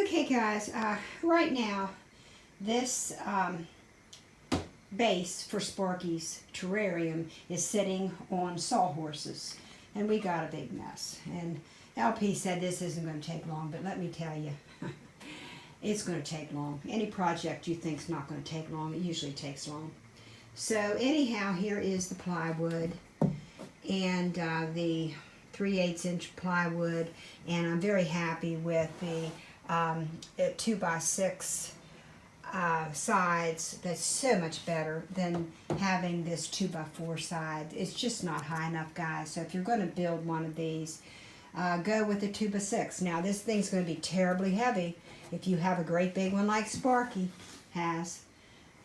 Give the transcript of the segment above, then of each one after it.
Okay guys, right now this base for Sparky's terrarium is sitting on sawhorses, and we got a big mess. And LP said this isn't going to take long, but let me tell you, it's going to take long. Any project you think is not going to take long, it usually takes long. So anyhow, here is the plywood and the 3/8 inch plywood, and I'm very happy with the 2x6 sides. That's so much better than having this 2x4 side. It's just not high enough, guys. So if you're going to build one of these, go with the 2x6. Now this thing's going to be terribly heavy if you have a great big one like Sparky has.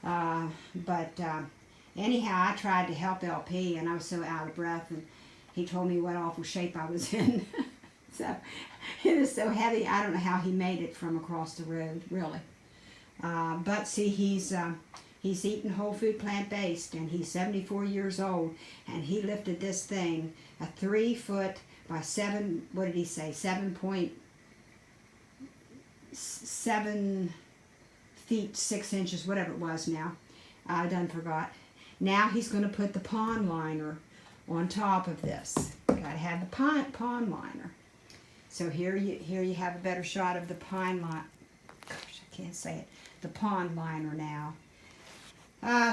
Anyhow, I tried to help LP, and I was so out of breath, and he told me what awful shape I was in. So it was so heavy, I don't know how he made it from across the road, really. But see, he's eating whole food, plant-based, and he's 74 years old, and he lifted this thing, a 3 foot by 7, what did he say, 7.7 feet 6 inches, whatever it was now. I done forgot. Now he's going to put the pond liner on top of this. Got to have the pond liner. So here you have a better shot of the pond liner. Gosh, I can't say it. The pond liner now.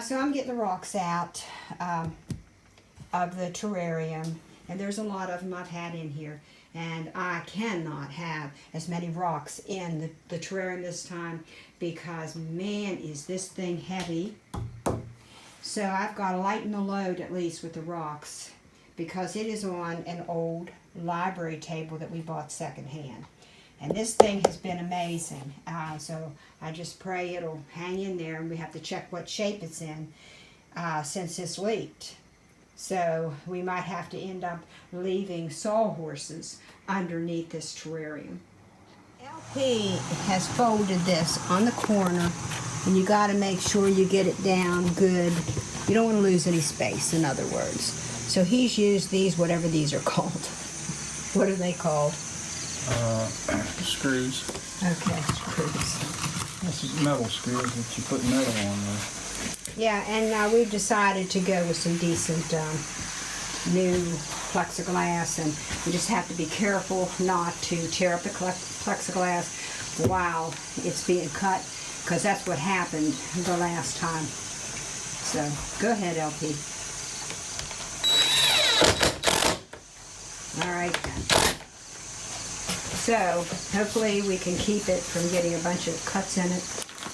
So I'm getting the rocks out of the terrarium, and there's a lot of them I've had in here, and I cannot have as many rocks in the terrarium this time because, man, is this thing heavy. So I've got to lighten the load at least with the rocks, because it is on an old library table that we bought secondhand. And this thing has been amazing. So I just pray it'll hang in there, and we have to check what shape it's in since it's leaked. So we might have to end up leaving sawhorses underneath this terrarium. LP has folded this on the corner, and you got to make sure you get it down good. You don't want to lose any space, in other words. So he's used these, whatever these are called. What are they called? Screws. Okay, screws. That's metal screws that you put metal on there. Yeah, and we've decided to go with some decent new plexiglass, and we just have to be careful not to tear up the plexiglass while it's being cut, because that's what happened the last time. So go ahead, LP. All right then. So hopefully we can keep it from getting a bunch of cuts in it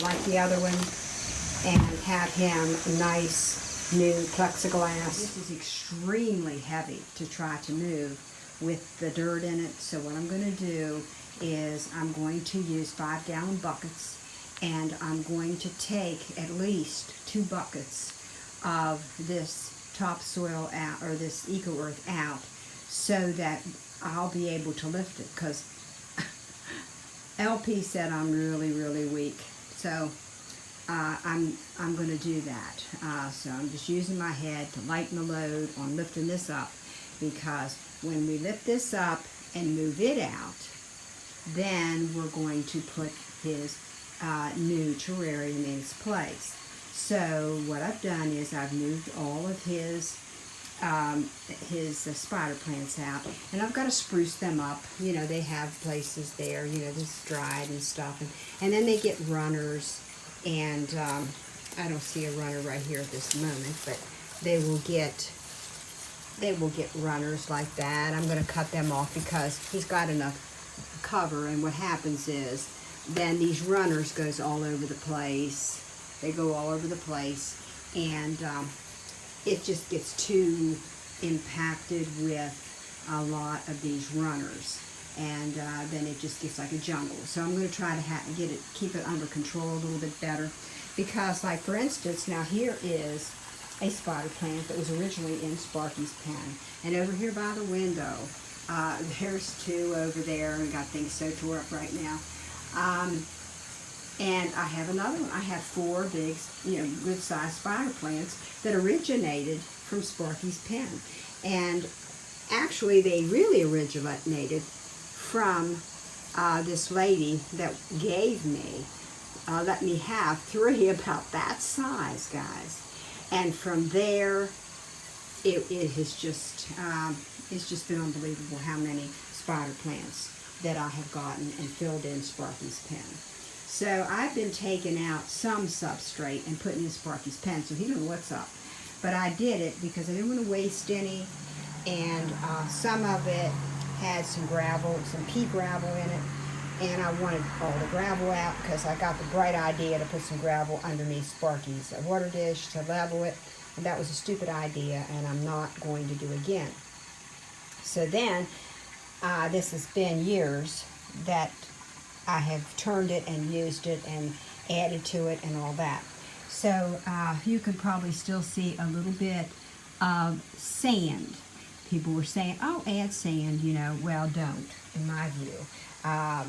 like the other one, and have him nice new plexiglass. This is extremely heavy to try to move with the dirt in it. So what I'm going to do is I'm going to use 5-gallon buckets, and I'm going to take at least 2 buckets of this topsoil out, or this eco earth out, so that I'll be able to lift it, because LP said I'm really, really weak. So I'm going to do that. So I'm just using my head to lighten the load on lifting this up, because when we lift this up and move it out, then we're going to put his new terrarium in its place. So what I've done is I've moved all of his spider plants out, and I've got to spruce them up. You know, they have places there, you know, this dried and stuff, and then they get runners, and I don't see a runner right here at this moment, but they will get runners like that. I'm going to cut them off because he's got enough cover, and what happens is then these runners goes all over the place. They go all over the place, and it just gets too impacted with a lot of these runners, and then it just gets like a jungle. So I'm going to try to keep it under control a little bit better, because, like, for instance, now here is a spider plant that was originally in Sparky's pen, and over here by the window, there's 2 over there, and got things so tore up right now. And I have another one. I have 4 big, good-sized spider plants that originated from Sparky's pen. And actually, they really originated from this lady that gave me let me have 3 about that size, guys. And from there, it has just it's just been unbelievable how many spider plants that I have gotten and filled in Sparky's pen. So I've been taking out some substrate and putting in Sparky's pen, so he doesn't know what's up. But I did it because I didn't want to waste any, and some of it had some gravel, some pea gravel in it, and I wanted all the gravel out because I got the bright idea to put some gravel underneath Sparky's water dish to level it, and that was a stupid idea, and I'm not going to do again. So then, this has been years that I have turned it and used it and added to it and all that. So you can probably still see a little bit of sand. People were saying, oh, add sand, you know. Well, don't, in my view,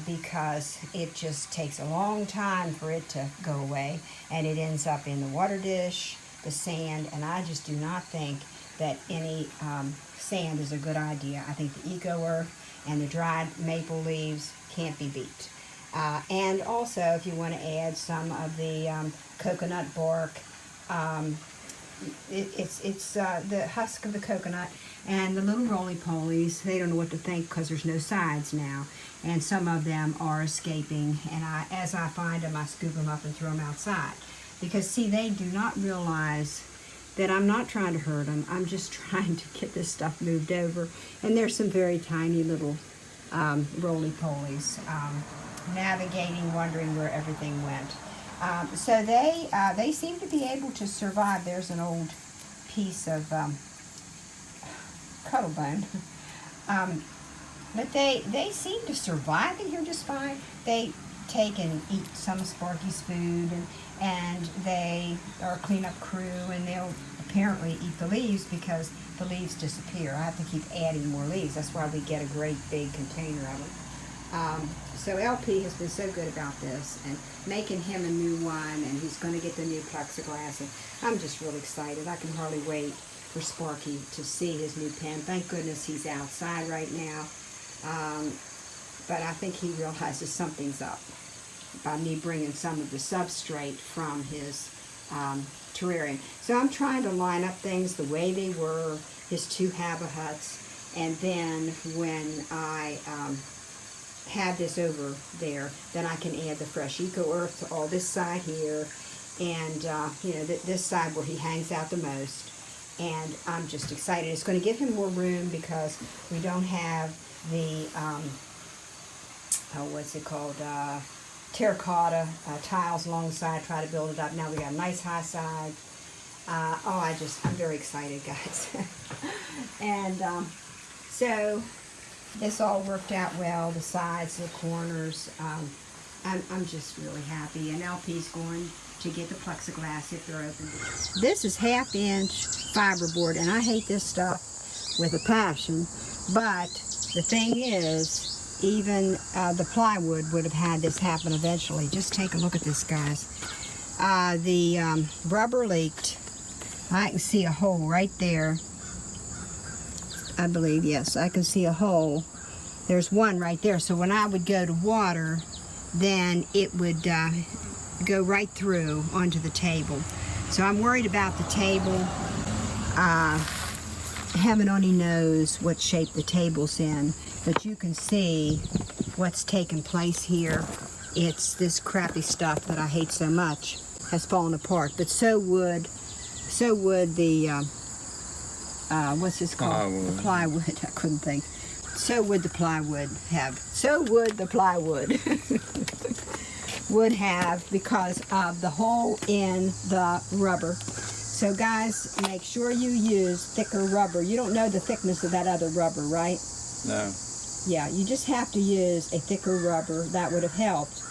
because it just takes a long time for it to go away, and it ends up in the water dish, the sand, and I just do not think that any sand is a good idea. I think the Eco Earth and the dried maple leaves can't be beat. And also, if you want to add some of the coconut bark, it's the husk of the coconut and the little roly-polies. They don't know what to think because there's no sides now, and some of them are escaping. And as I find them, I scoop them up and throw them outside, because see, they do not realize that I'm not trying to hurt them. I'm just trying to get this stuff moved over. And there's some very tiny little roly-polies navigating, wondering where everything went. So they seem to be able to survive. There's an old piece of cuddle bone. But they seem to survive in here just fine. They take and eat some of Sparky's food, and they are a cleanup crew, and they'll apparently eat the leaves because the leaves disappear. I have to keep adding more leaves. That's why we get a great big container of it. So LP has been so good about this, and making him a new one, and he's going to get the new plexiglass, and I'm just really excited. I can hardly wait for Sparky to see his new pen. Thank goodness he's outside right now, but I think he realizes something's up by me bringing some of the substrate from his terrarium. So I'm trying to line up things the way they were, his 2 habitats, and then when I have this over there, then I can add the fresh Eco Earth to all this side here, and you know, this side where he hangs out the most. And I'm just excited. It's going to give him more room because we don't have the what's it called, terracotta tiles along the side. Try to build it up. Now we got a nice high side. I'm very excited, guys. And so this all worked out well, the sides, the corners. I'm just really happy. And LP's going to get the plexiglass if they're open. This is 1/2-inch fiberboard, and I hate this stuff with a passion. But the thing is, even the plywood would have had this happen eventually. Just take a look at this, guys. The rubber leaked. I can see a hole right there. I believe, yes, I can see a hole. There's one right there. So when I would go to water, then it would go right through onto the table. So I'm worried about the table. Heaven only knows what shape the table's in, but you can see what's taking place here. It's this crappy stuff that I hate so much has fallen apart, but so would the what's this called? Plywood. The plywood. I couldn't think. So would the plywood have. So would the plywood would have, because of the hole in the rubber. So guys, make sure you use thicker rubber. You don't know the thickness of that other rubber, right? No. Yeah, you just have to use a thicker rubber. That would have helped.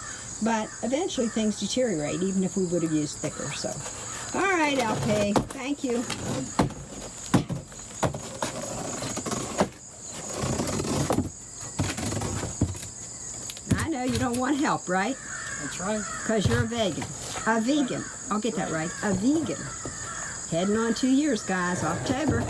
But eventually things deteriorate, even if we would have used thicker. So, all right, LP. Thank you. I know you don't want help, right? That's right. Because you're a vegan. A vegan. I'll get that right. A vegan. Heading on 2 years, guys. October.